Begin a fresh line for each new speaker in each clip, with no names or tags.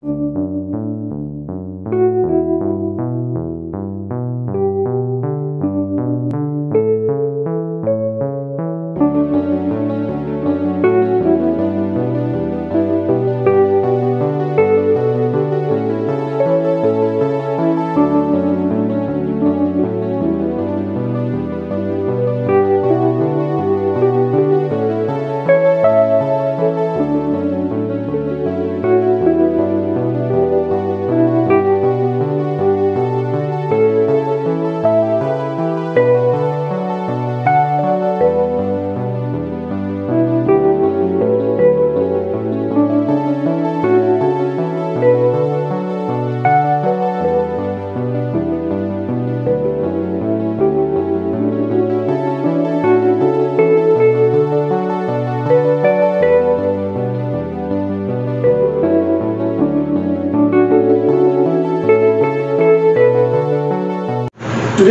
Today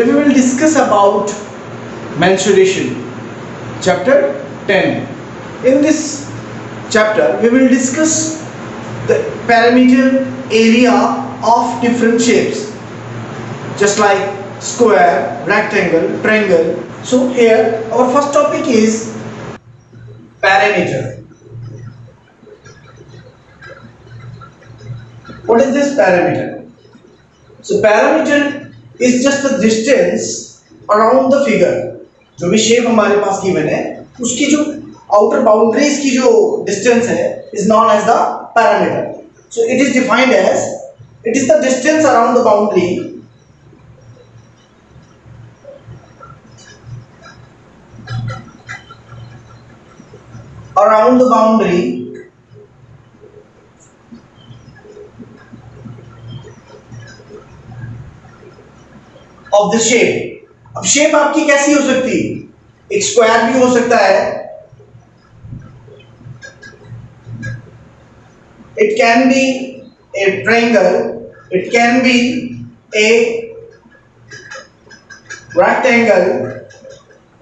we will discuss about mensuration, chapter 10. In this chapter we will discuss the perimeter area of different shapes, just like square, rectangle, triangle. So here our first topic is perimeter. What is this perimeter? So perimeter is just the distance around the figure. जो भी shape हमारे पास given है उसकी जो outer boundaries की जो distance है is known as the perimeter. So it is defined as it is the distance around the boundary of the shape. अब शेप आपकी कैसी हो सकती है? एक स्क्वायर भी हो सकता है, it can be a triangle, it can be a rectangle,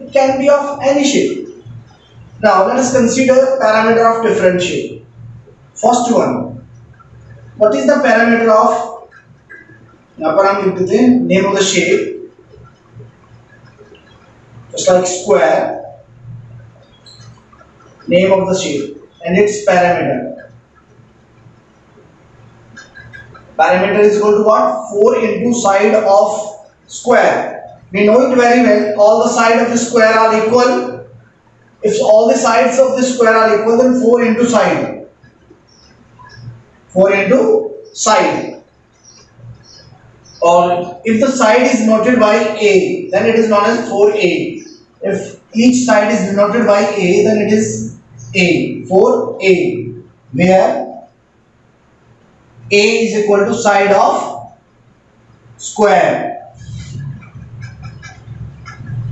it can be of any shape. Now let us consider parameter of different shape. First one, what is the parameter of, यहाँ पर हम लिख देते हैं name of the shape, just like square, name of the shape and its parameter. Parameter is equal to what? 4 into side of square. We know it very well. All the sides of the square are equal. If all the sides of the square are equal, then 4 into side. 4 into side. Or if the side is denoted by A, then it is known as 4A. If each side is denoted by A, then it is A, 4A, where A is equal to side of square.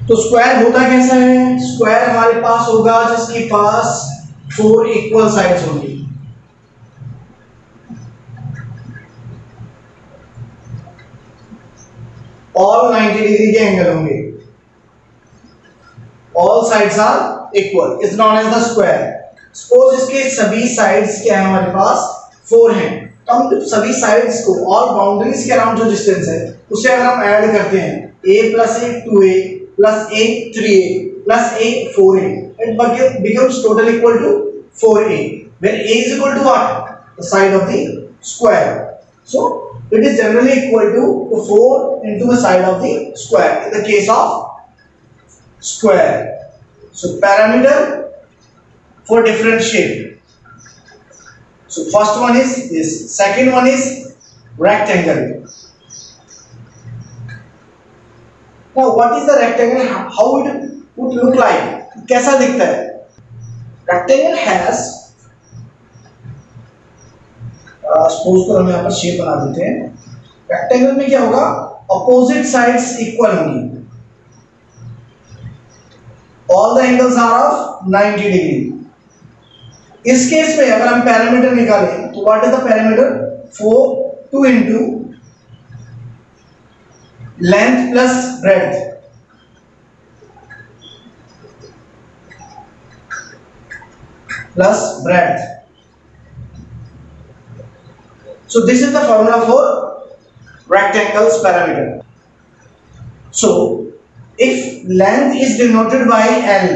तो square होता कैसा है? Square हमारे पास होगा जिसके पास 4 equal sides होंगी. All 90 degree के angle होंगे. All sides are equal. Is known as the square. Suppose इसके सभी sides क्या है हमारे पास? 4 हैं. तो हम जब सभी sides को और boundaries के अराउंड जो distance है उसे अगर हम ऐड करते हैं a plus a 2a plus a 3a plus a 4a, it becomes total equal to 4a, where a is equal to what? The side of the square. So it is generally equal to 4 into the side of the square in the case of square. So parameter for different shape. So first one is this, second one is rectangle. Now what is the rectangle? How it would look like? कैसा दिखता है? Rectangle has, suppose तो हम यहाँ पर shape बना देते हैं. Rectangle में क्या होगा? Opposite sides equal होंगी. All the angles are of 90 degree. इस केस में अगर हम पैरामीटर निकालें तो what is the parameter? 2 into length plus breadth So this is the formula for rectangle's parameter. So if length is denoted by L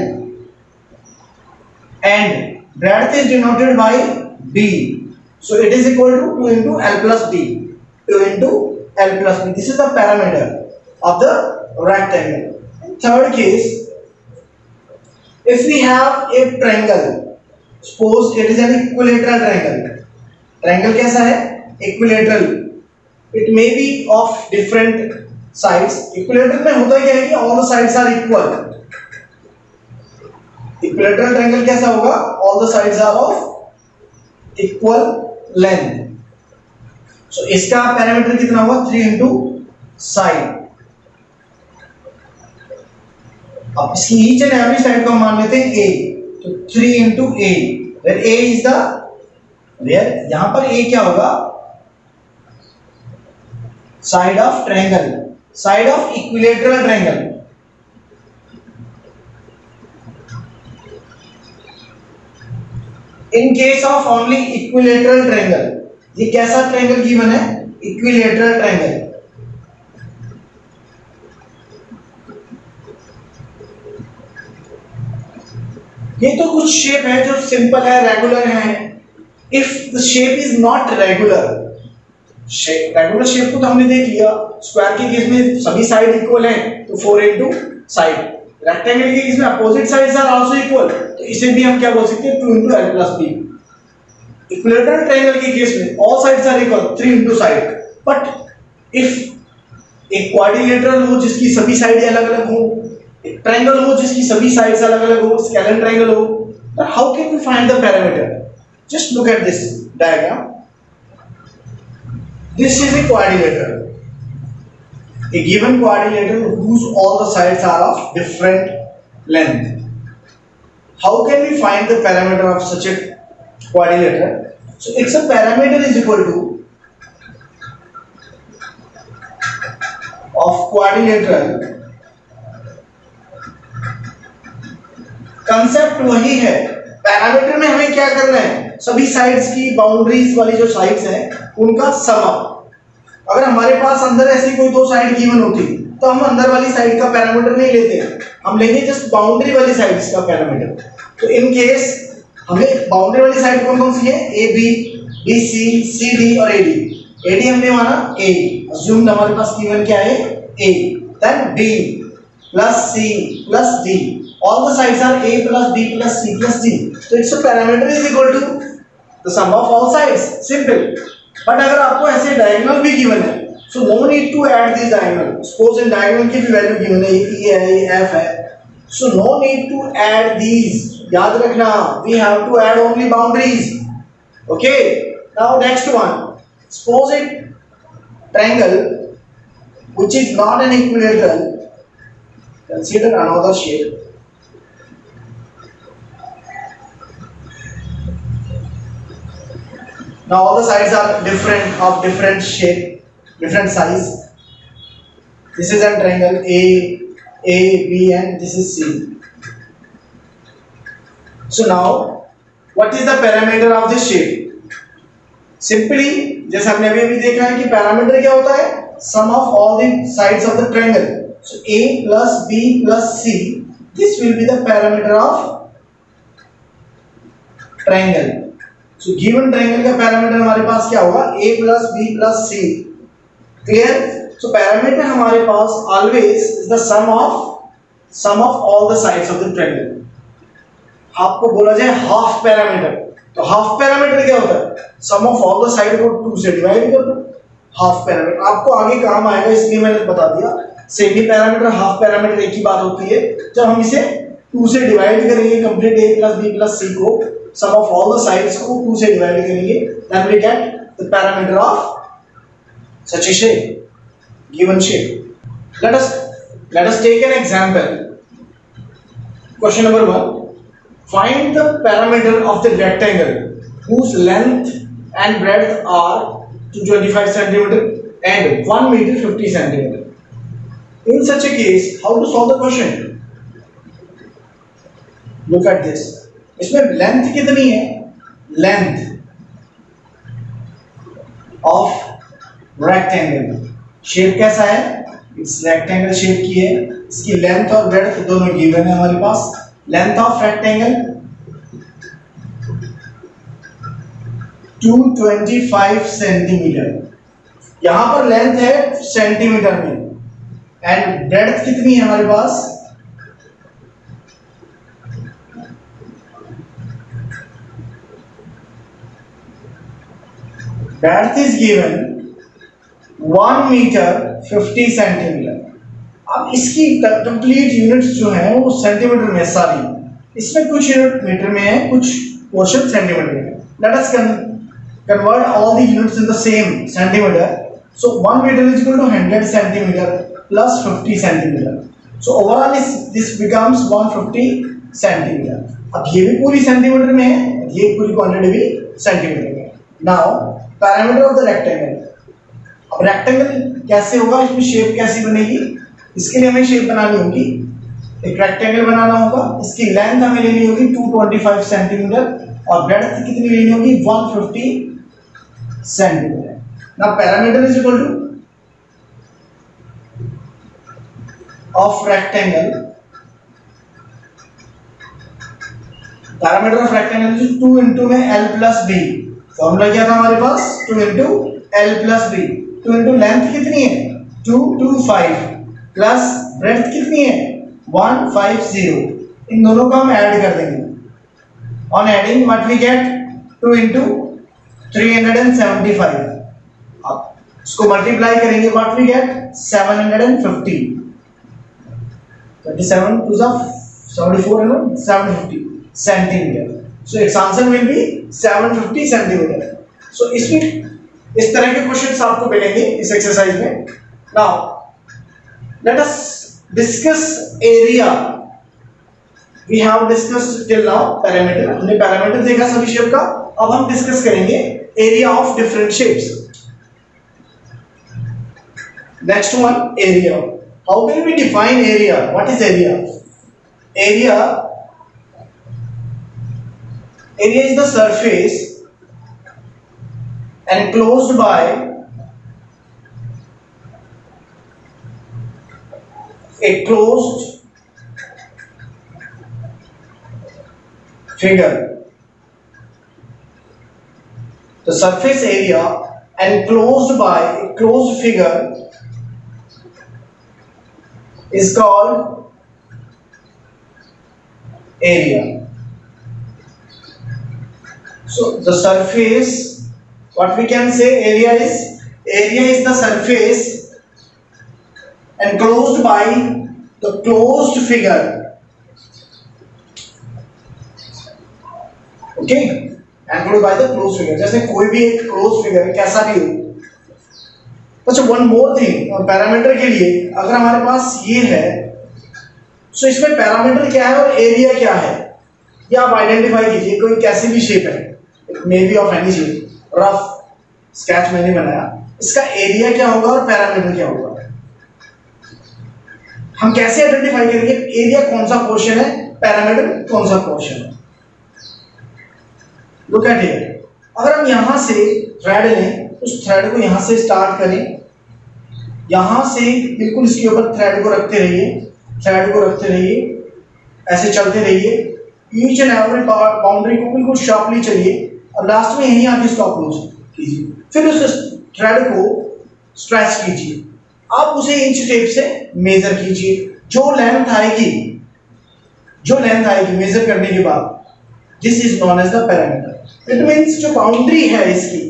and breadth is denoted by B, so it is equal to 2 into L plus B. 2 into L plus B. This is the parameter of the rectangle. In third case, if we have a triangle, suppose it is an equilateral triangle. Triangle कैसा है? Equilateral. It may be of different sides. Equilateral में होता क्या है कि all the sides are equal. Equilateral triangle कैसा होगा? All the sides are of equal length. So इसका पैरामीटर कितना होगा? 3 into side. अब इसकी ईच एंड एवरी साइड को हम मान लेते हैं a, तो 3 into a, where a is the, where यहां पर a क्या होगा? Side of triangle, side of equilateral triangle. In case of only equilateral triangle, ये कैसा ट्रायंगल गिवन है? Equilateral triangle. ये तो कुछ शेप है जो सिंपल है, रेगुलर है. If the shape is not regular, regular shape को तो हमने देख लिया. स्क्वायर के केस में सभी साइड इक्वल हैं तो 4 इनटू साइड. रेक्टेंगल के केस में opposite sides are also equal, तो इसे भी हम क्या बोल सकते हैं? 2 into L plus B. Equilateral triangle के केस में all sides are equal, 3 into side. But if एक क्वाड्रिलेटरल हो जिसकी सभी साइडें अलग-अलग हो, एक ट्रायंगल हो जिसकी सभी साइड्स अलग-अलग हो, स्केलेटन ट्रायंगल हो, then how can we find the parameter? Just look at this diagram. This is a quadrilateral. A given quadrilateral whose all the sides are of different length. How can we find the parameter of such a quadrilateral? So its a parameter is equal to of quadrilateral. Concept वही है. Parameter में हमें क्या करना है? सभी sides की boundaries वाली जो साइड्स हैं उनका सम अप. अगर हमारे पास अंदर ऐसी कोई दो साइड गिवन होती तो हम अंदर वाली साइड का पैरामीटर नहीं लेते, हम लेंगे जस्ट बाउंड्री वाली साइड्स का पैरामीटर. तो इन केस हमें बाउंड्री वाली साइड कौन कौन सी है? A B, B C, C D और ए डी. ए डी हमने माना ए, अज्यूम्ड हमारे पास गिवन क्या है? A. Then B plus C plus D. All the sides are a plus b plus c plus d. So its parameter is equal to the sum of all sides. Simple. But अगर आपको ऐसे diagonal भी given है, so no need to add these diagonal. Suppose in diagonal की भी value given है, e है, f है, so no need to add these. याद रखना, we have to add only boundaries. Okay. Now next one. Suppose a triangle which is not an equilateral. Consider another shape. Now all the sides are different, of different shape, different size. This is a triangle A, B, and this is C. So now, what is the parameter of this shape? Simply, जैसे हमने अभी देखा है कि parameter क्या होता है? Sum of all the sides of the triangle. So A plus B plus C. This will be the parameter of triangle. So given triangle का पैरामीटर हमारे पास क्या होगा? A plus B plus C. Clear? So parameter हमारे पास always is the sum of all the sides of the triangle. आपको बोला जाए half parameter, तो half parameter क्या होता है? Sum of all the side को 2 से डिवाइड कर दो. हाफ पैरामीटर आपको आगे काम आएगा, इसलिए मैंने बता दिया. सेमी पैरामीटर, हाफ पैरामीटर एक ही बात होती है. जब हम इसे 2 से डिवाइड करेंगे complete A plus B plus C को, sum of all the sides को 2 से डिवाइड करेंगे, then we get the parameter of such a shape, given shape. Let us take an example. Question number 1. Find the parameter of the rectangle whose length and breadth are 225 centimeter and 1 meter 50 centimeter. In such a case, how to solve the question? Look at this. इसमें length कितनी है? Length of rectangle. Shape कैसा है, इस rectangle shape की है, इसकी length और ब्रेड्थ दोनों गिवन है हमारे पास। लेंथ ऑफ रेक्टेंगल 225 सेंटीमीटर, यहां पर लेंथ है सेंटीमीटर में, एंड ब्रेड्थ कितनी है हमारे पास, breadth is given 1 metre 50 centimetre. अब इसकी कंप्लीट यूनिट्स जो है वो सेंटीमीटर में सारी, इसमें कुछ यूनिट मीटर में है, कुछ पोर्शन सेंटीमीटर में है। Let us convert all the units in the same centimetre. So 1 metre is equal to 100 centimetre plus 50 centimetre, so overall this becomes 150 centimetre. अब ये भी पूरी सेंटीमीटर में है, ये पूरी क्वांटिटी भी सेंटीमीटर में है। Now parameter of the rectangle. अब रेक्टेंगल कैसे होगा, इसमें शेप कैसी बनेगी, इसके लिए हमें शेप बनानी होगी, एक रेक्टेंगल बनाना होगा। इसकी लेंथ हमें लेनी होगी 225 सेंटीमीटर और ब्रेड्थ कितनी लेनी होगी 150 centimetre. Now perimeter is equal to of rectangle, perimeter of rectangle is 2 into में L प्लस बी। फॉर्मूला क्या था हमारे पास, 2 into L plus B. 2 into length कितनी है 225 प्लस ब्रेड्थ कितनी है 150, इन दोनों को हम ऐड कर देंगे। On adding what we get 2 into 375, अब इसको मल्टीप्लाई करेंगे what we get 750, 27 to 74 and 750 centimetre. So its answer will be 750 centimetre. So इसमें इस तरह के क्वेश्चंस आपको मिलेंगे इस एक्सरसाइज में। Now let us discuss area. We have discussed till now parameter, हमने पैरामीटर देखा सभी शेप का। अब हम डिस्कस करेंगे area of different shapes. Next one, area. How can we define area, what is area? Area is the surface enclosed by a closed figure. The surface area enclosed by a closed figure is called area. So the surface, what we can say area is the surface enclosed by the closed figure. Okay, enclosed by the closed figure. जैसे कोई भी एक closed figure कैसा भी हो। अच्छा, one more thing, parameter के लिए अगर हमारे पास ये है, so इसमें पैरामीटर क्या है और एरिया क्या है, ये आप आइडेंटिफाई कीजिए। कोई कैसी भी शेप है, may be of any shape, rough sketch मैंने बनाया, इसका एरिया क्या होगा और पैरामीटर क्या होगा, हम कैसे आइडेंटिफाई करेंगे एरिया कौन सा पोर्शन है, पैरामीटर कौन सा पोर्शन है। लुक एट हियर, अगर हम यहां से थ्रेड लें, उस थ्रेड को यहां से स्टार्ट करें, यहां से बिल्कुल इसके ऊपर थ्रेड को रखते रहिए, ऐसे चलते रहिए, ईच एंड एवरी बाउंड्री को बिल्कुल शार्पली चलिए और लास्ट में यहीं आके स्टॉप लॉस कीजिए। फिर उस थ्रेड को स्ट्रेच कीजिए, आप उसे इंच टेप से मेजर कीजिए। जो लेंथ आएगी मेजर करने के बाद, this is known as the perimeter. It means जो बाउंड्री है इसकी,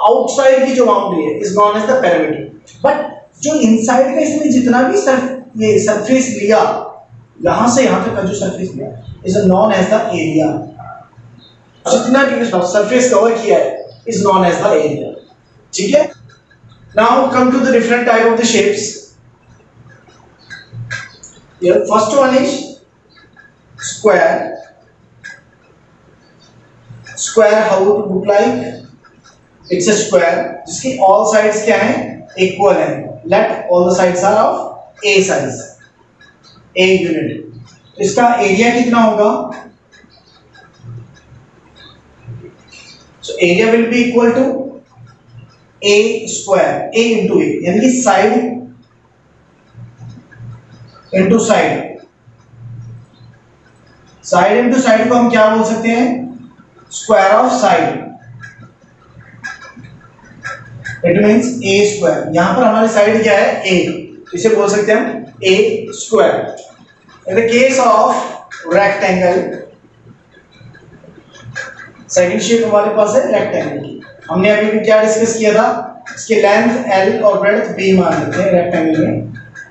आउटसाइड की जो बाउंड्री है is known as the perimeter, but जो इनसाइड का इसमें जितना भी ये सरफेस लिया, यहां से यहां तक का जो सरफेस लिया is known as the area. जितना भी सरफेस कवर किया है is known as the area. ठीक है, now come to the different type of the shapes. Here first one is square. Square how to look like? It's a square जिसकी all sides क्या है, equal है। Let all the sides are of a size, a unit। इसका area कितना होगा? So area will be equal to a square, a into a, यानी कि side into side, side into side को हम क्या बोल सकते हैं, square of side, it means a square. यहां पर हमारी साइड क्या है, ए, इसे बोल सकते हैं हम a square. In the case of rectangle, second shape हमारे पास है रेक्टेंगल की। हमने अभी भी क्या डिस्कस किया था, इसके लेंथ एल और ब्रेड्थ बी मान लेते हैं रेक्टेंगल में,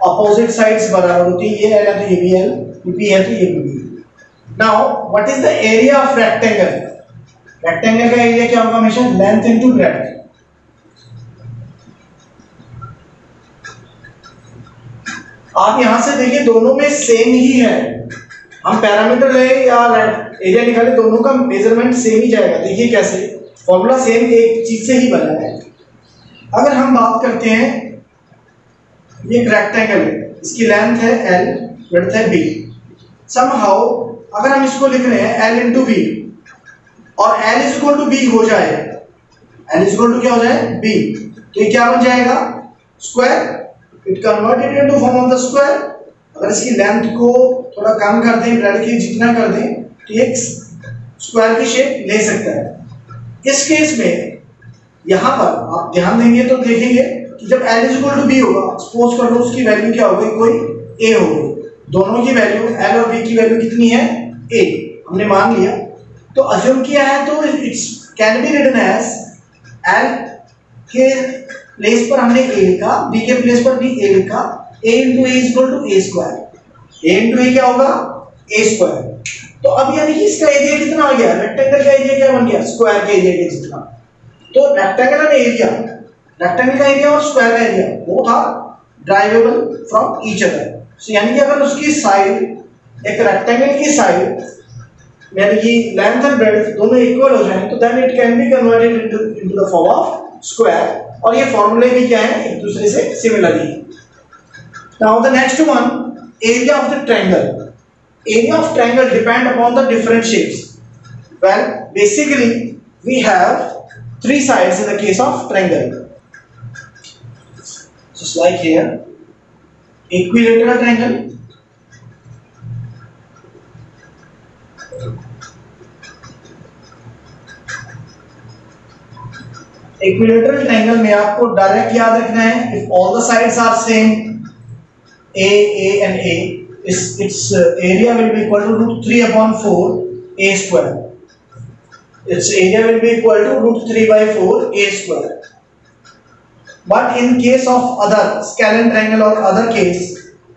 अपोजिट साइड्स बराबर होती है, ये एल है तो ये भी एल, ये बी है तो ये भी B. Now what is the area of rectangle, rectangle का एरिया क्या होगा, हमेशा लेंथ इनटू ब्रेड्थ। आप यहां से देखिए दोनों में सेम ही है, हम पैरामीटर ले या एरिया निकाले दोनों का मेजरमेंट सेम ही जाएगा। देखिए कैसे, फॉर्मूला सेम एक चीज से ही बना है। अगर हम बात करते हैं, ये एक रेक्टेंगल है, इसकी लेंथ है एल, ब्रेड्थ है बी। समहाउ अगर हम इसको लिख रहे हैं एल इंटू बी और L is equal to B हो जाए, एल इज इक्वल टू क्या हो जाए, बी, तो ये क्या बन जाएगा, square. It converted into form of the square. अगर इसकी लेंथ को थोड़ा कम कर दें, ब्रेड की जितना कर दें, तो ये स्क्वायर की शेप ले सकता है। इस केस में यहां पर आप ध्यान देंगे तो देखेंगे कि जब l is equal to B होगा, सपोज कर लो उसकी वैल्यू क्या होगी, कोई a होगी, दोनों की वैल्यू l और b की वैल्यू कितनी है, a, हमने मान लिया। तो अज्यूम किया है तो it's can be written as l के प्लेस पर हमने a लिखा, b के प्लेस पर भी a लिखा, a into a is equal to a square, a into a क्या होगा, a स्क्वायर। तो अब यानी कि इसका एरिया कितना आ गया, रेक्टेंगल का एरिया क्या बन गया, स्क्वायर के एरिया के जितना। तो रेक्टेंगल का एरिया, रेक्टेंगल का एरिया और स्क्वायर का area both are derivable from each other. So यानी कि अगर उसकी साइड, एक रेक्टेंगल की साइड यानी कि लेंथ एंड ब्रेड्थ दोनों इक्वल हो जाए, तो then it can be converted into the form of square. और ये फॉर्मूले भी क्या है, एक दूसरे से सिमिलर ही। Now the next one, area of the triangle. Area of triangle depend upon the different shapes. Well, basically we have three sides in the case of triangle. Just like here, equilateral triangle, equilateral triangle में आपको direct याद रखना है, if all the sides are same, a and a, its area will be equal to root 3 upon 4 a square. Its area will be equal to root 3 by 4 a square. But in case of other scalene triangle or other case,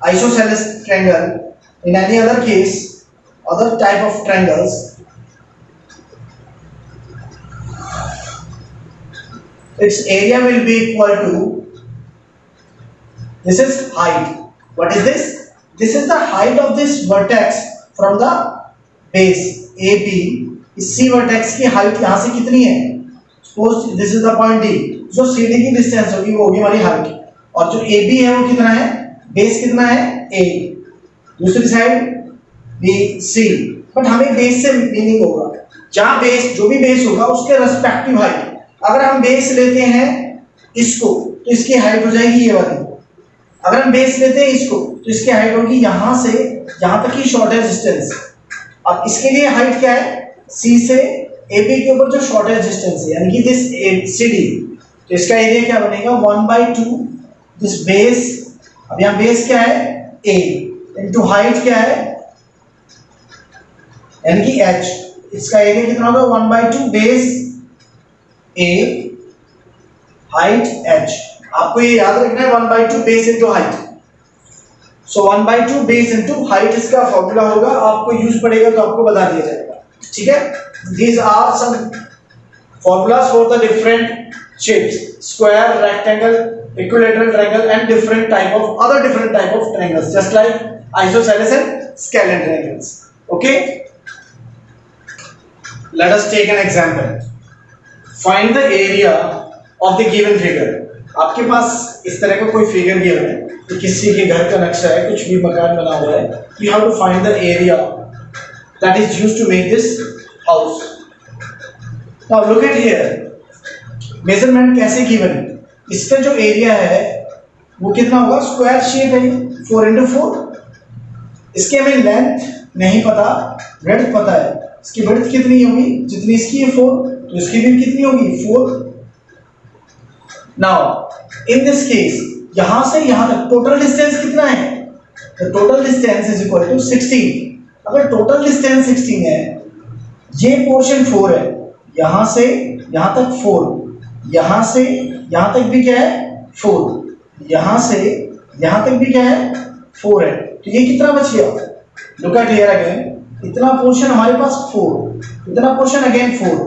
isosceles triangle, in any other case, other type of triangles, its area will be equal to, this is height. What is this? This is the height of this vertex from the base AB. इस C vertex की height यहाँ से कितनी है? Suppose this is the point D. जो CD की distance होगी वो होगी हमारी height. और जो AB है वो कितना है? Base कितना है? A. दूसरी साइड BC. बट हमें base से meaning होगा, जहाँ base, जो भी base होगा उसके respective height. अगर हम base लेते हैं इसको, तो इसकी height हो जाएगी ये वाली। अगर हम बेस लेते हैं इसको, तो इसकी हाइट होगी यहां से यहां तक की शॉर्टेस्ट डिस्टेंस। अब इसके लिए हाइट क्या है, सी से AB के ऊपर जो शॉर्टेस्ट डिस्टेंस है, यानी कि दिस CD, तो इसका एरिया क्या बनेगा, 1/2 दिस बेस। अब यहां बेस क्या है, A, इनटू हाइट क्या है, यानी कि H, इसका एरिया कितना होगा, 1/2 बेस A, हाइट H। आपको ये याद रखना है 1/2 बेस इनटू हाइट। सो 1/2 बेस इनटू हाइट इसका फॉर्मूला होगा, आपको यूज पड़ेगा तो आपको बता दिया जाएगा। ठीक है, these are some formulas for the different shapes, square, rectangle, equilateral triangle and different type of other different type of triangles, just like isosceles and scalene triangles. Okay, let us take an example. Find the area of the given figure. आपके पास इस तरह का कोई figure given है, तो किसी के घर का नक्शा है, कुछ भी मकान बना हुआ है, you have to find the area that is used to make this house. Now look at here, measurement कैसे गिवन है, इसका जो एरिया है वो कितना होगा, स्क्वायर शेप है 4 into 4। इसके हमें लेंथ नहीं पता, ब्रेड्थ पता है, इसकी ब्रेड्थ कितनी होगी, जितनी इसकी है 4, तो इसकी भी कितनी होगी 4। नाउ इन दिस केस यहां से यहां तक टोटल डिस्टेंस कितना है, the total distance is equal to 16। अगर टोटल डिस्टेंस 16 है, ये पोर्शन 4 है, यहां से यहां तक 4, यहां से यहां तक भी क्या है 4, यहां से यहां तक भी क्या है 4 है, तो ये कितना बच गया, लुक एट हियर अगेन, इतना पोर्शन हमारे पास 4, इतना पोर्शन अगेन 4,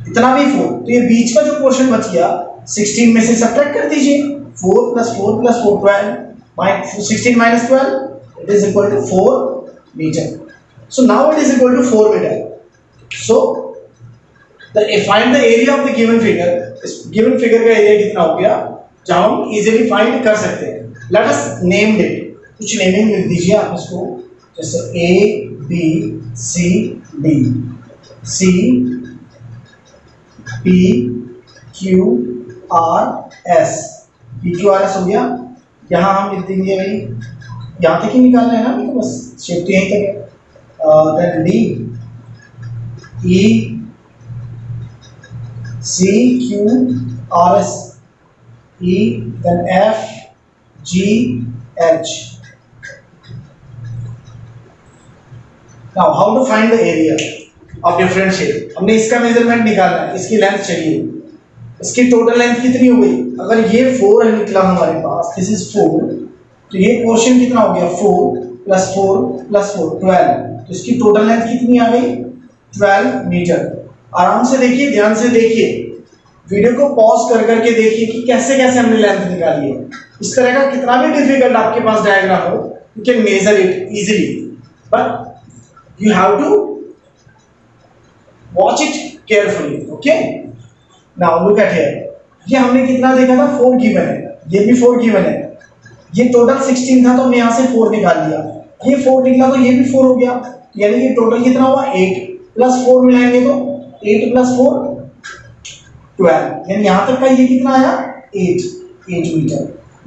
इतना भी 4, तो ये बीच का जो पोर्शन बच गया 16 में से सब्ट्रैक्ट कर दीजिए, 4 + 4 + 4 12, 16 - 12 it is equal to 4 meter. So now it is equal to 4 meter. So find the area of the given figure. इस given figure का एरिया कितना हो गया, जहां हम इजीली फाइंड कर सकते हैं। Let us name it. कुछ नेमिंग लिख दीजिए आप इसको, जैसे A B C D, C P Q R S, P Q R S हो गया। यहाँ हम लिख देंगे भाई, यहाँ तक ही निकालना है ना, तो बस शेप तो यहीं तक है। Then D E C Q R S E, then F G H. Now how to find the area of different shape? हमने इसका मेजरमेंट निकालना है, इसकी लेंथ चाहिए, इसकी टोटल लेंथ कितनी हो गई, अगर ये 4 है निकला हमारे पास, दिस इज 4, तो ये पोर्शन कितना हो गया 4 + 4 + 4 12, तो इसकी टोटल लेंथ कितनी आ गई 12 मीटर। आराम से देखिए, ध्यान से देखिए, वीडियो को पॉज कर करके देखिए कि कैसे कैसे हमने लेंथ निकाली है। इस तरह का कितना भी डिफिकल्ट आपके पास डायग्राम हो, you can measure it easily, but you have to watch it carefully. Okay, now look at here, ये हमने कितना देखा था 4 गिवन है, ये भी 4 गिवन है, ये टोटल 16 था तो हमने यहाँ से 4 निकाल लिया, ये 4 निकला तो ये भी 4 हो गया, यानी कि टोटल कितना हुआ 8 + 4 मिलाएंगे तो 8 + 4 12, यानी यहाँ तक का ये कितना आया 8 मीटर,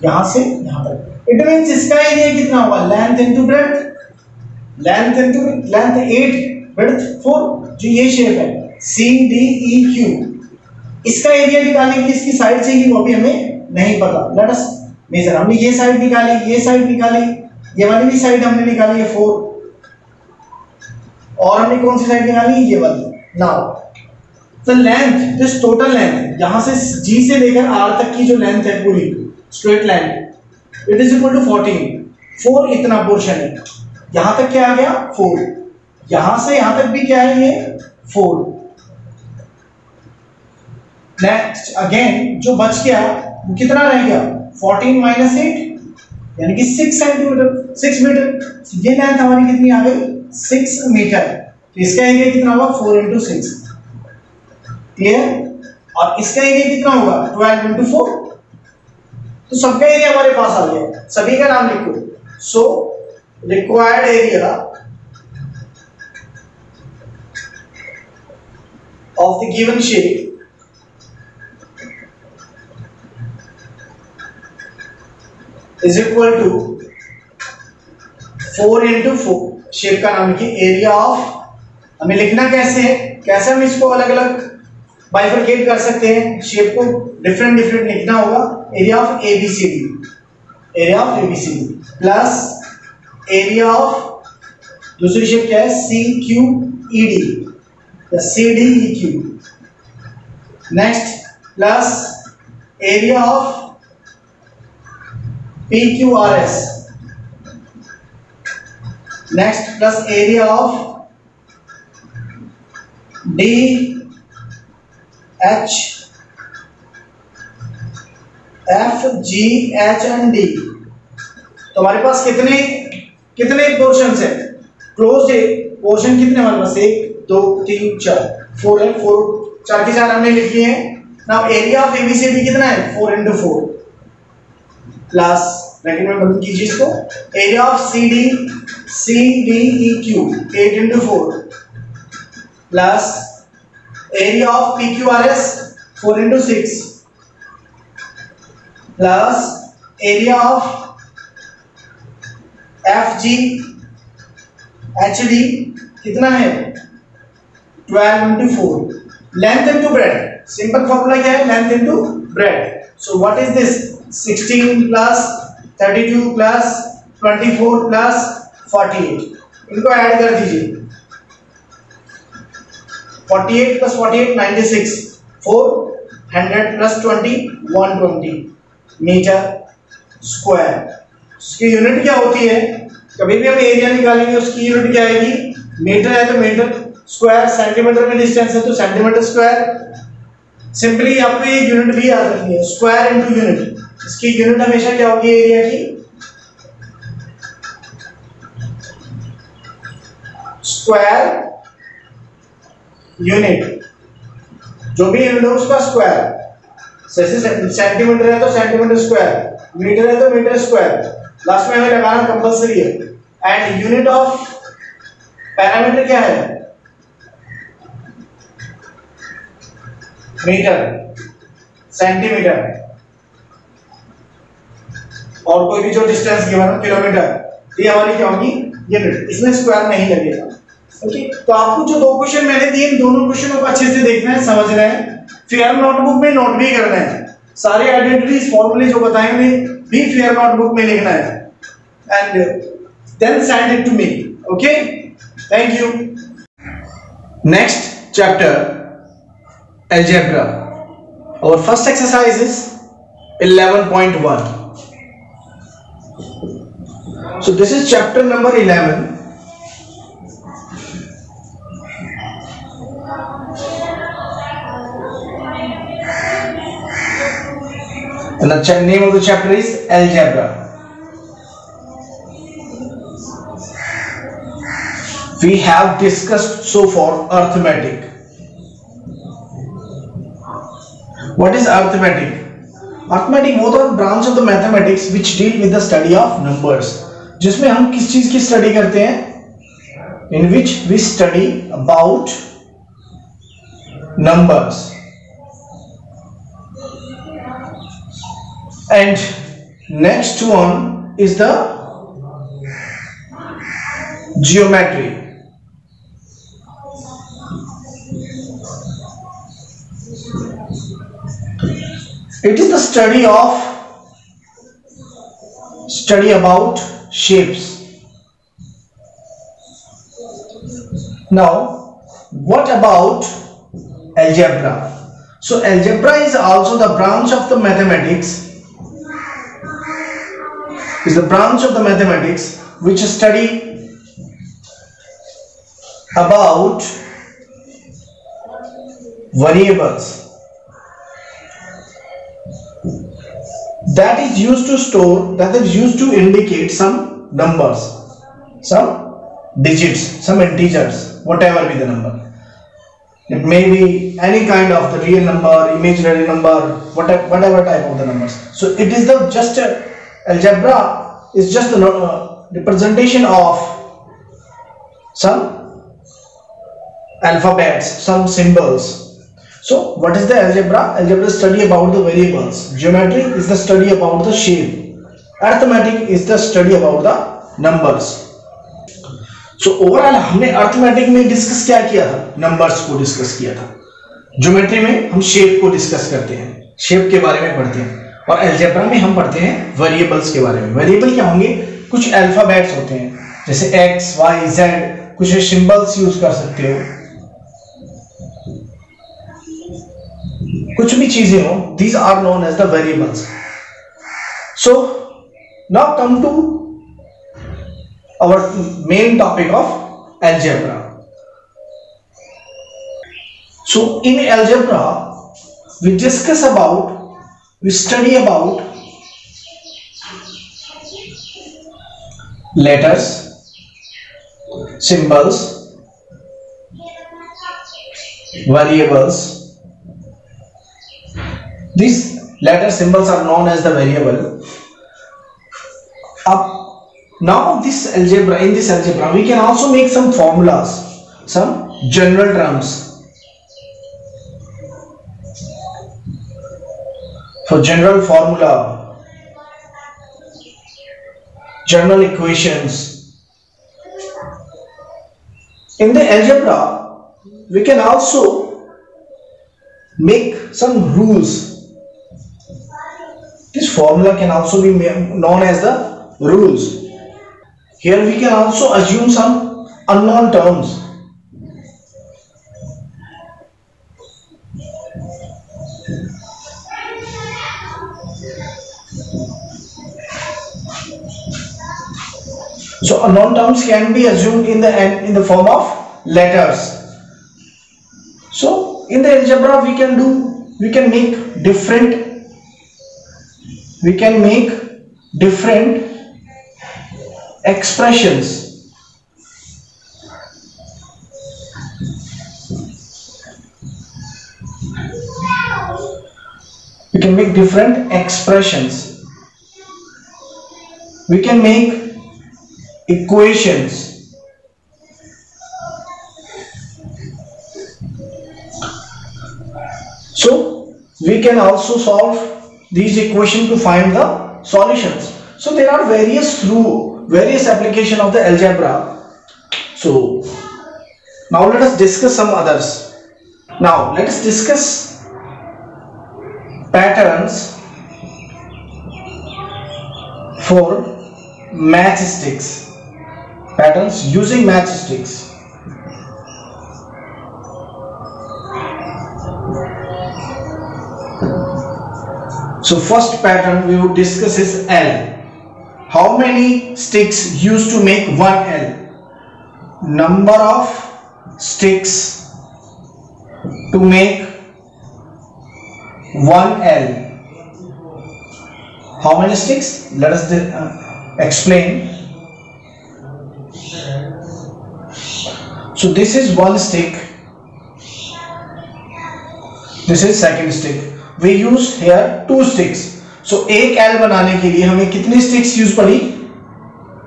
यहाँ से यहाँ तक। इट मींस इसका एरिया कितना होगा, length into breadth, length 8 breadth 4, जो ये शेप है CDEQ, इसका एरिया निकालने के लिए इसकी साइड चाहिए, वो भी हमें नहीं पता। लेट अस मेजर, हमने ये साइड निकाली, ये साइड निकाली, ये वाली भी साइड हमने निकाली है 4, और हमने कौन सी साइड निकाली, ये वाली। Now the length, this total length, यहां से G से लेकर R तक की जो लेंथ है पूरी straight line, it is equal to 14। 4 इतना पोर्शन है, यहां तक क्या आ गया 4, यहां से यहां तक भी क्या है ये 4। नेक्स्ट अगेन जो बच गया वो कितना रह गया 14 - 8, यानी कि 6 सेंटीमीटर, 6 मीटर। ये लेंथ हमारी कितनी आ गई 6 मीटर, तो इसका एरिया कितना होगा 4 × 6, क्लियर। और इसका एरिया कितना होगा 12 × 4, तो सबका एरिया हमारे पास आ गया, सभी का नाम लिखो। So required area of the given shape is equal to 4 × 4, shape का नाम लिखिए, एरिया ऑफ, हमें लिखना कैसे है, कैसे हम इसको अलग अलग बाइफरकेट कर सकते हैं, शेप को डिफरेंट लिखना होगा। Area of ABCD, area of ABCD plus area of दूसरी शेप क्या है CQED या CDEQ, next plus area of PQRS, next plus area of DH F G H and D। तो हमारे पास कितने पोर्शन है, क्लोज पोर्शन कितने हमारे पास 1 2 3 4 4 है, 4 की 4 हमने लिखी है। नाउ एरिया ऑफ ABCD कितना है 4 × 4 प्लस ब्रैकेट में बंद कीजिए इसको, area of CDEQ 8 × 4 plus area of PQRS 4 into 6 plus area of FG HD कितना है 12 into 4 length into breadth simple formula क्या है length into breadth so what is this 16 plus 32 plus 24 plus 48 इनको add कर दीजिए 48 प्लस 48 96 400 प्लस 20 120 मीटर स्क्वायर उसकी unit क्या होती है कभी भी हम एरिया निकालेंगे उसकी यूनिट क्या आएगी मीटर है तो मीटर स्क्वायर सेंटीमीटर में डिस्टेंस है तो सेंटीमीटर स्क्वायर सिंपली आपको ये यूनिट भी याद रखनी है स्क्वायर इनटू यूनिट इसकी यूनिट हमेशा क्या होगी एरिया की स्क्वायर यूनिट जो भी यूनिट हो उसका स्क्वायर जैसे सेंटीमीटर है तो सेंटीमीटर स्क्वायर मीटर है तो मीटर स्क्वायर लास्ट में हमें लगाना कंपलसरी है एंड यूनिट ऑफ पैरामीटर क्या है मीटर सेंटीमीटर और कोई भी जो डिस्टेंस गिवन हो किलोमीटर ये हमारी क्या होगी यूनिट इसमें स्क्वायर नहीं लगेगा ओके तो आपको जो दो क्वेश्चन मैंने दिए इन दोनों क्वेश्चनों को अच्छे से देखना है समझना है फेयर नोटबुक में नोट भी करना है सारे आइडेंटिटीज फॉर्मूले जो बताएंगे भी फेयर नोटबुक में लिखना है and then send it to me okay thank you next chapter algebra our first exercise is 11.1 so this is chapter number 11 and the name of the chapter is algebra we have discussed so far arithmetic What is arithmetic? Arithmetic वो तो branch of the mathematics which deal with the study of numbers. जिसमें हम किस चीज की study करते हैं? In which we study about numbers. And next one is the geometry. It is the study about shapes. Now, what about algebra? So, algebra is also the branch of the mathematics. Is the branch of the mathematics which study about variables. That is used to store, that is used to indicate some numbers, some digits, some integers, whatever be the number. It may be any kind of the real number, imaginary number, whatever type of the numbers. So it is the just algebra is just the representation of some alphabets, some symbols. So what is the algebra? Algebra is study about the variables. Geometry is the study about the shape. Arithmetic is the study about the numbers. So overall हमने arithmetic में discuss क्या किया था? Numbers को discuss किया था. Geometry में हम shape को डिस्कस करते हैं. Shape के बारे में पढ़ते हैं. और algebra में हम पढ़ते हैं variables के बारे में. Variable क्या होंगे? कुछ alphabets होते हैं. जैसे x, y, z. कुछ symbols यूज कर सकते हो. कुछ भी चीजें हो these are known as the variables so now come to our main topic of algebra so in algebra we study about letters symbols variables These letter symbols are known as the variable. Now in this algebra we can also make some formulas, some general terms. for general formula, general equations. In the algebra, we can also make some rules. This formula can also be known as the rules. Here we can also assume some unknown terms. So unknown terms can be assumed in the form of letters. So in the algebra we can make different expressions. We can make different expressions. We can make equations. So we can also solve these equations to find the solutions. So there are various applications of the algebra. So now let us discuss some others. Now let us discuss patterns for matchsticks. Patterns using matchsticks. So first pattern we would discuss is L. How many sticks used to make one L? Number of sticks to make one L. How many sticks? Let us explain. So this is one stick. This is second stick. We use here two sticks. So एक L बनाने के लिए हमें कितनी sticks use पड़ी?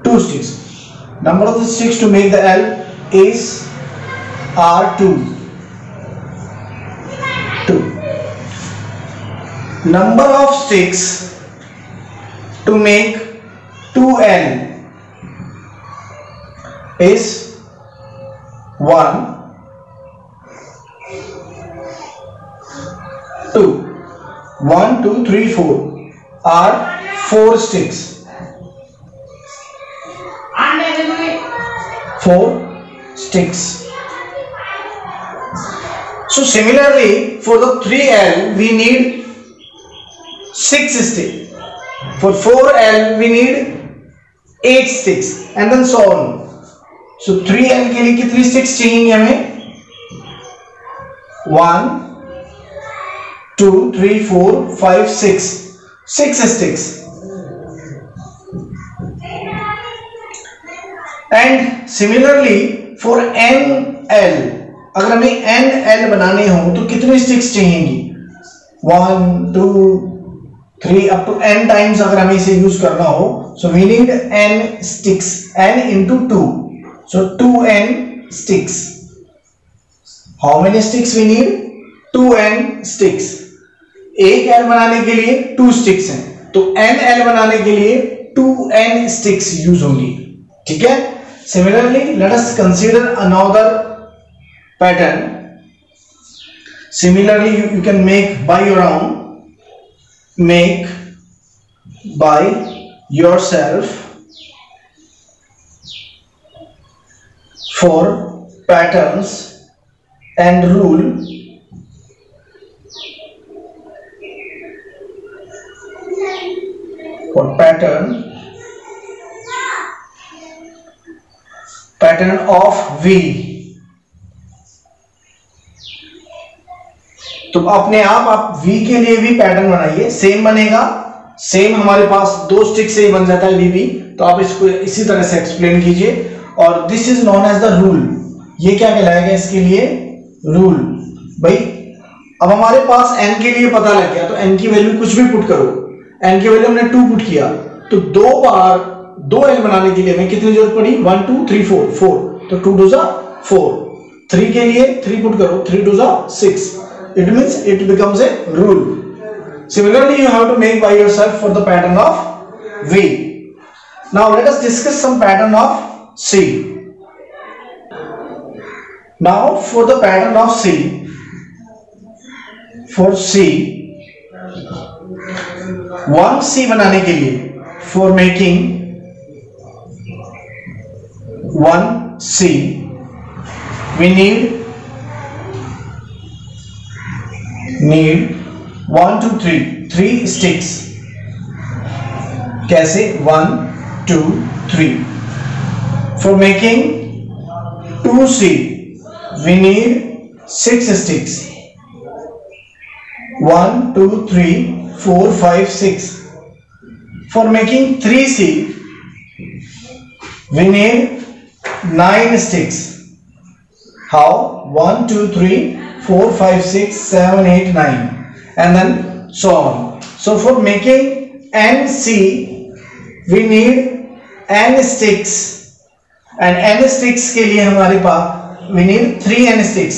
Two sticks. Number of the sticks to make the L is R2. 2. Number of sticks to make 2L is 1, 2. 1, 2, 3, 4 are 4 sticks. 4 sticks. So similarly, for the 3L we need 6 sticks. For 4L we need 8 sticks, and then so on. So 3L के लिए कितनी sticks चाहिए हमें? 1, 2, 3, 4, 5, 6. 6 sticks. And similarly for NL, अगर हमें NL बनाने हो तो कितनी sticks चाहिएंगी? 1, 2, 3 up to n times अगर हमें इसे यूज करना हो, so we need n sticks, n into 2, so 2n sticks. How many sticks we need? 2n sticks. एक L बनाने के लिए 2 sticks हैं, तो NL बनाने के लिए 2n sticks यूज होंगी. ठीक है? Similarly, let us consider another pattern. Similarly, you can make by your own. Make by yourself for patterns and rule for pattern of V. तो अपने आप V के लिए भी पैटर्न बनाइए, सेम बनेगा, सेम हमारे पास 2 स्टिक से ही बन जाता है VB. तो आप इसको इसी तरह से एक्सप्लेन कीजिए. और this is known as the rule. ये क्या कहलाएगा इसके लिए? रूल. भाई अब हमारे पास n के लिए पता लग गया, तो n की वैल्यू कुछ भी पुट करो. n की वैल्यू हमने 2 पुट किया, तो 2 बार 2l बनाने के लिए हमें कितनी जरूरत पड़ी? 1, 2, 3, 4. तो 2 2 4. 3 के लिए 3 पुट करो, 3 2 6. It means it becomes a rule. Similarly, you have to make by yourself for the pattern of V. Now let us discuss some pattern of C. Now for the pattern of C, for C, 1C बनाने के लिए, for making 1C, we need 1 2 3 sticks. कैसे? 1 2 3. For making 2C, we need 6 sticks. 1 2 3 4 5 6. For making 3C, we need 9 sticks. How? 1 2 3 4 5 6 7 8 9, and then so on. So for making NC, we need n sticks, and n sticks के लिए हमारे पास we need 3n sticks,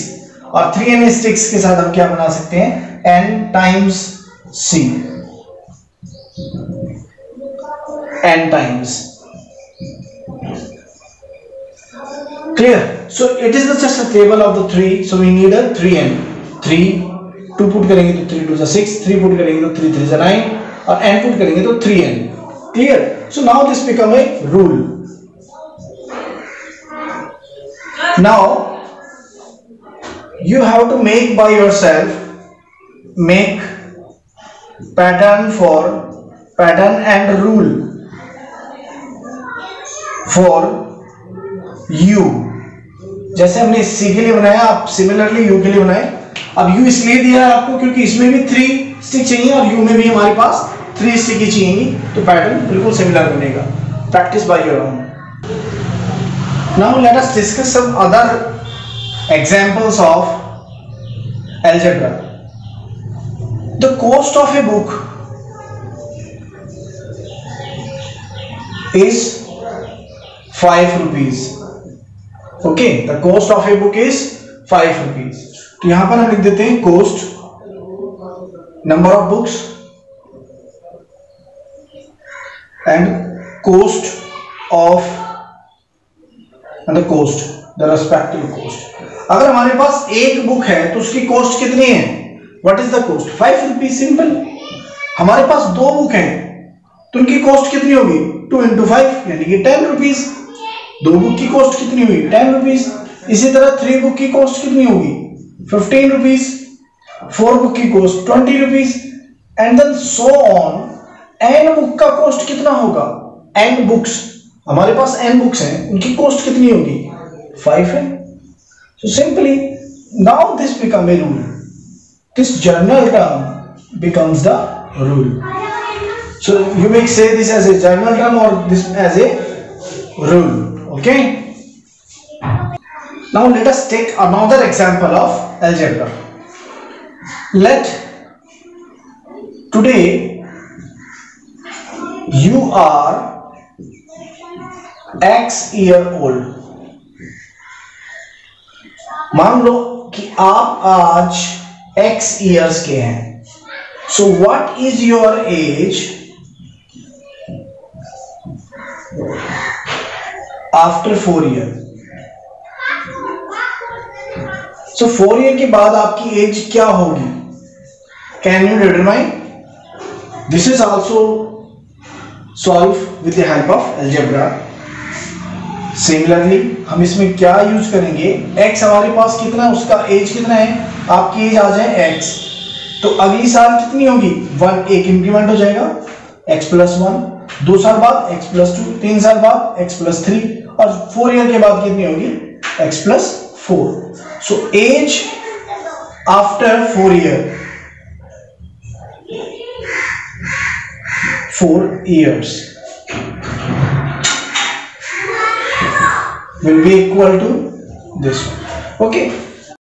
और 3n sticks के साथ हम क्या बना सकते हैं? n times C, n times. Clear? So it is just a table of the 3, so we need a 3n. 3 2 put करेंगे तो 3 2 6, 3 put करेंगे तो 3 3 9, और n put करेंगे तो 3n. Clear? So now this become a rule. Now you have to make by yourself, make pattern and rule for U. जैसे हमने C के लिए बनाया, आप सिमिलरली U के लिए बनाए. अब U इसलिए दिया है आपको क्योंकि इसमें भी 3 स्टिक चाहिए और U में भी हमारे पास 3 स्टिक ही चाहिए, तो पैटर्न बिल्कुल सिमिलर बनेगा. Practice by your own. Now let us discuss some other examples of algebra. The cost of a book is 5 rupees. Okay, the cost of a book is 5 rupees. तो यहां पर हम लिख देते हैं cost, number of books, and cost of, and the cost, the respective cost. अगर हमारे पास एक बुक है तो उसकी कॉस्ट कितनी है? What is the cost? 5 rupees. Simple. हमारे पास 2 बुक हैं तो उनकी कॉस्ट कितनी होगी? 2 into 5 यानी कि 10 रुपीज. 2 बुक की कॉस्ट कितनी हुई? 10 रुपीज. इसी तरह 3 बुक की कॉस्ट कितनी होगी? 15 रुपीज. 4 बुक की cost 20 rupees, and then so on. n book का कॉस्ट कितना होगा? n बुक्स, हमारे पास n बुक्स हैं, उनकी कॉस्ट कितनी होगी? 5 है. So simply now this become a rule. This journal term becomes the rule. So you may say this as a journal term or this as a rule. Okay. Now let us take another example of algebra. Let today you are X year old. मान लो कि आप आज X years के हैं. So what is your age after 4 year? So 4 year के बाद आपकी as क्या होगी? Can you determine? This is also solve with the help of algebra. Similarly हम इसमें क्या यूज करेंगे? x हमारे पास कितना है, उसका एज कितना है? आपकी एज आ जाए x, तो अगली साल कितनी होगी? 1. एक इंक्रीमेंट हो जाएगा x + 1. 2 साल बाद x + 2. 3 साल बाद x + 3, और 4 ईयर के बाद कितनी होगी? x + 4. So as after 4 year, 4 years will be equal to this one. Okay.